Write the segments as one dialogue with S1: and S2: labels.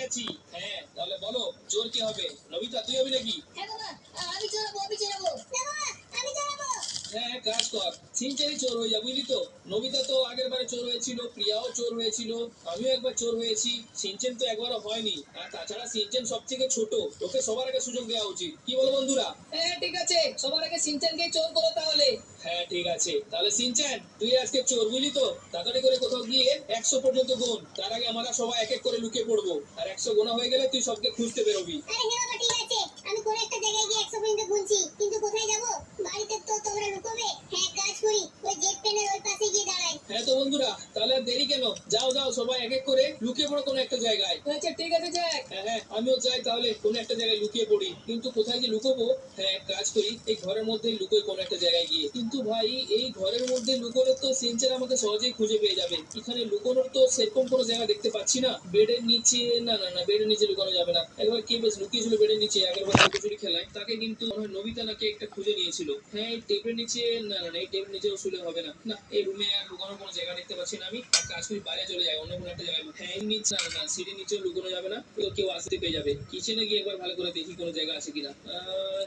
S1: গেছি। হ্যাঁ তাহলে বলো চোর কি হবে? নবিতা তুই হবি নাকি?
S2: হ্যাঁ বাবা, আমি চড়াবো, আমি চড়াবো। না বাবা, আমি চড়াবো।
S1: হ্যাঁ এক কাজ কর, সিনচানই চোর হয়ে যা, বুঝলি তো। নবিতা তো আগের বারে চোর হয়েছিল, প্রিয়াও চোর হয়েছিল, আমিও একবার চোর হয়েছি। সিনচেন তো একবারও হয়নি। আর তাছাড়া সিনচেন সবথেকে ছোট, ওকে সবার আগে সুযোগ দেওয়া উচিত। কি বলো বন্ধুরা?
S2: হ্যাঁ ঠিক আছে, সবার আগে সিনচানকে চোর করো তাহলে।
S1: হ্যাঁ ঠিক আছে, তাহলে সিনচেন তুই আজকে চোর, বুঝলি তো। তাড়াতাড়ি করে কোথাও গিয়ে 100 পর্যন্ত গুণ, তার আগে আমরা সবাই এক এক করে লুকিয়ে পড়বো। আর 100 গোনা হয়ে গেলে তুই সবকে খুঁজতে বেরোবি।
S3: আরে হ্যাঁ বাবা, ঠিক আছে। আমি কোনো একটা জায়গায় গিয়ে 100 পর্যন্ত গুনছি, কিন্তু কোথায় যাব? বাড়িতে তো তোমরা লুকোবে। হ্যাঁ, কাজ করি, ওই জেট প্যানের ওই পাশে গিয়ে দাঁড়াই।
S1: হ্যাঁ তো বন্ধুরা, তাহলে আর দেরি কেন, যাও যাও সবাই এক এক করে লুকিয়ে পড়ো কোনো একটা জায়গায়।
S2: আচ্ছা ঠিক আছে জ্যাক।
S1: হ্যাঁ হ্যাঁ আমিও যাই তাহলে কোনো একটা জায়গায় লুকিয়ে পড়ি, কিন্তু কোথায় যে লুকোবো? হ্যাঁ এক কাজ করি, এই ঘরের মধ্যেই লুকোই কোনো একটা জায়গায় গিয়ে। কিন্তু ভাই এই ঘরের মধ্যে লুকোলে তো সিনচেন আমাকে সহজেই খুঁজে পেয়ে যাবে। এখানে লুকোনোর তো সেরকম কোনো জায়গা দেখতে পাচ্ছি না। বেডের নিচে, না না না, বেডের নিচে লুকানো যাবে না। একবার কে বেশ লুকিয়েছিল বেডের নিচে, আগেরবার লুকোচুরি খেলায়, তাকে কিন্তু মনে হয় নবিতা নাকি একটা খুঁজে নিয়েছিল। হ্যাঁ এই টেপের নিচে, না না না, এই টেপের নিচেও শুলে হবে না। না এই রুমে আর লুকানোর কোনো জায়গা দেখতে পাচ্ছি না। আমি এক কাজ করি, বাইরে চলে যাই, অন্য কোনো একটা জায়গায়। হ্যাঁ এর নিচে, না না, সিঁড়ির নিচেও লুকানো যাবে না, তো কেউ আসতে পেয়ে যাবে। কিচেনে গিয়ে একবার ভালো করে দেখি কোনো জায়গা আছে কিনা।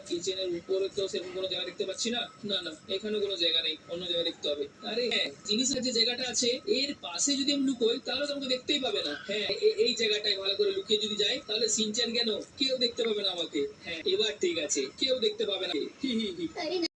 S1: কিচেনের উপরে তো সেরকম কোনো জায়গা দেখতে পাচ্ছি না। না না, এখানে কোনো জায়গা নেই, অন্য জায়গা দেখতে হবে। আরে হ্যাঁ, জিনিসের যে জায়গাটা আছে এর পাশে যদি আমি লুকোই তাহলে তো আমাকে দেখতেই পাবে না। হ্যাঁ এই জায়গাটায় ভালো করে লুকিয়ে যদি যাই তাহলে সিনচান কেন কেউ দেখতে পাবে না আমাকে। হ্যাঁ এবার ঠিক আছে, কেউ দেখতে পাবে না। হি হি হি।
S3: আরে